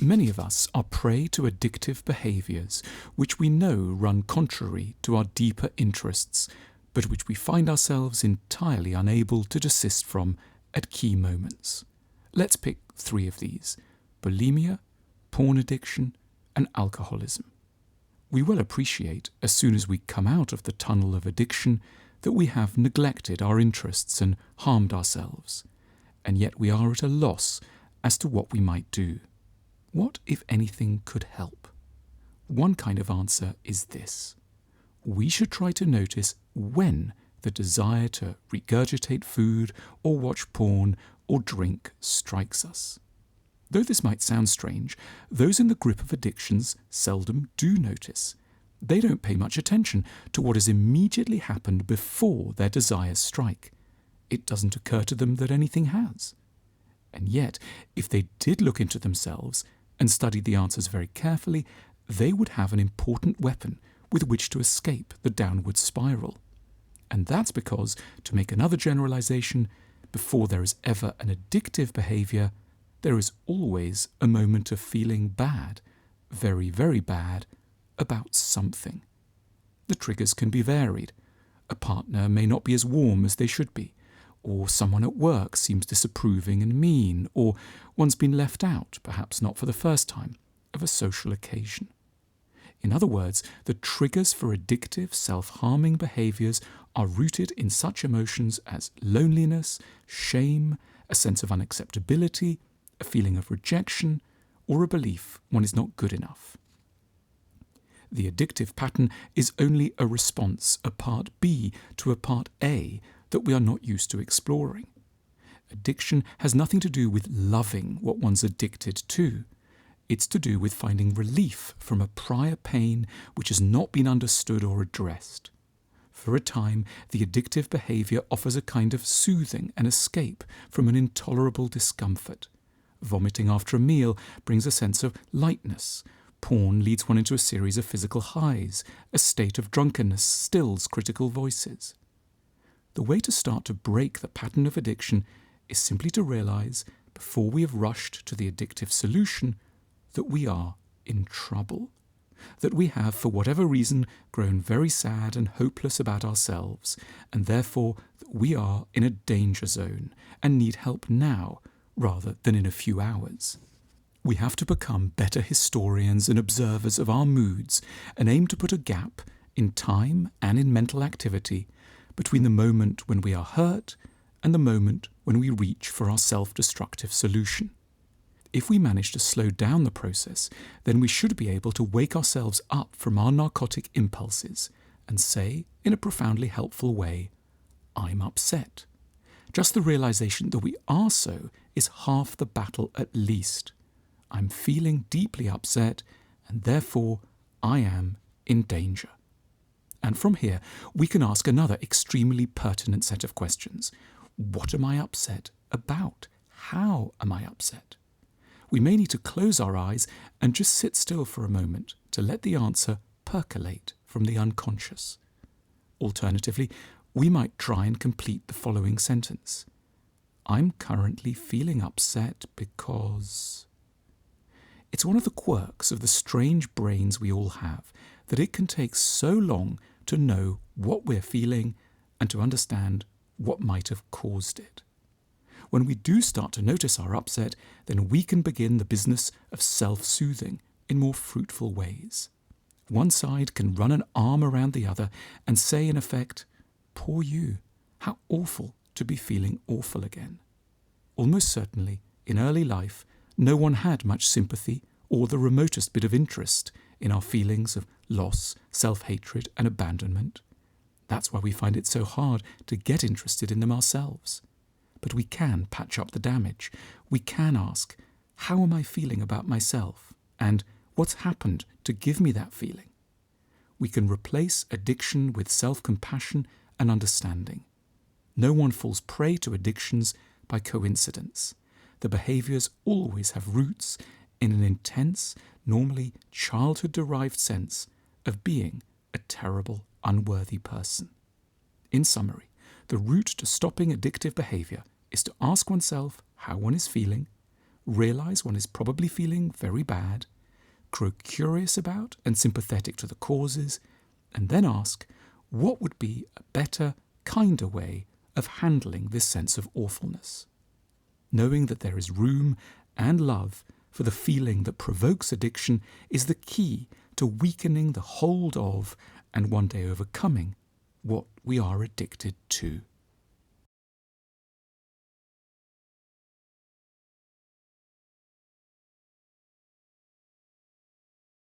Many of us are prey to addictive behaviours which we know run contrary to our deeper interests, but which we find ourselves entirely unable to desist from at key moments. Let's pick 3 of these: bulimia, porn addiction, and alcoholism. We will appreciate, as soon as we come out of the tunnel of addiction, that we have neglected our interests and harmed ourselves, and yet we are at a loss as to what we might do. What, if anything, could help? One kind of answer is this: we should try to notice when the desire to regurgitate food or watch porn or drink strikes us. Though this might sound strange, those in the grip of addictions seldom do notice. They don't pay much attention to what has immediately happened before their desires strike. It doesn't occur to them that anything has. And yet, if they did look into themselves and studied the answers very carefully, they would have an important weapon with which to escape the downward spiral. And that's because, to make another generalization, before there is ever an addictive behavior, there is always a moment of feeling bad, very, very bad, about something. The triggers can be varied. A partner may not be as warm as they should be, or someone at work seems disapproving and mean, or one's been left out, perhaps not for the first time, of a social occasion. In other words, the triggers for addictive, self-harming behaviours are rooted in such emotions as loneliness, shame, a sense of unacceptability, a feeling of rejection, or a belief one is not good enough. The addictive pattern is only a response, a part B to a part A that we are not used to exploring. Addiction has nothing to do with loving what one's addicted to. It's to do with finding relief from a prior pain which has not been understood or addressed. For a time, the addictive behaviour offers a kind of soothing and escape from an intolerable discomfort. Vomiting after a meal brings a sense of lightness. Porn leads one into a series of physical highs. A state of drunkenness stills critical voices. The way to start to break the pattern of addiction is simply to realise, before we have rushed to the addictive solution, that we are in trouble. That we have, for whatever reason, grown very sad and hopeless about ourselves, and therefore that we are in a danger zone and need help now rather than in a few hours. We have to become better historians and observers of our moods and aim to put a gap in time and in mental activity between the moment when we are hurt and the moment when we reach for our self-destructive solution. If we manage to slow down the process, then we should be able to wake ourselves up from our narcotic impulses and say, in a profoundly helpful way, "I'm upset." Just the realization that we are so is half the battle at least. I'm feeling deeply upset, and therefore I am in danger. And from here, we can ask another extremely pertinent set of questions. What am I upset about? How am I upset? We may need to close our eyes and just sit still for a moment to let the answer percolate from the unconscious. Alternatively, we might try and complete the following sentence. I'm currently feeling upset because... It's one of the quirks of the strange brains we all have that it can take so long to know what we're feeling and to understand what might have caused it. When we do start to notice our upset, then we can begin the business of self-soothing in more fruitful ways. One side can run an arm around the other and say in effect, "Poor you, how awful to be feeling awful again." Almost certainly, in early life, no one had much sympathy or the remotest bit of interest in our feelings of loss, self-hatred and abandonment. That's why we find it so hard to get interested in them ourselves. But we can patch up the damage. We can ask, how am I feeling about myself? And what's happened to give me that feeling? We can replace addiction with self-compassion and understanding. No one falls prey to addictions by coincidence. The behaviours always have roots in an intense, normally childhood-derived sense of being a terrible, unworthy person. In summary, the route to stopping addictive behaviour is to ask oneself how one is feeling, realize one is probably feeling very bad, grow curious about and sympathetic to the causes, and then ask, what would be a better, kinder way of handling this sense of awfulness? Knowing that there is room and love for the feeling that provokes addiction is the key to weakening the hold of, and one day overcoming, what we are addicted to.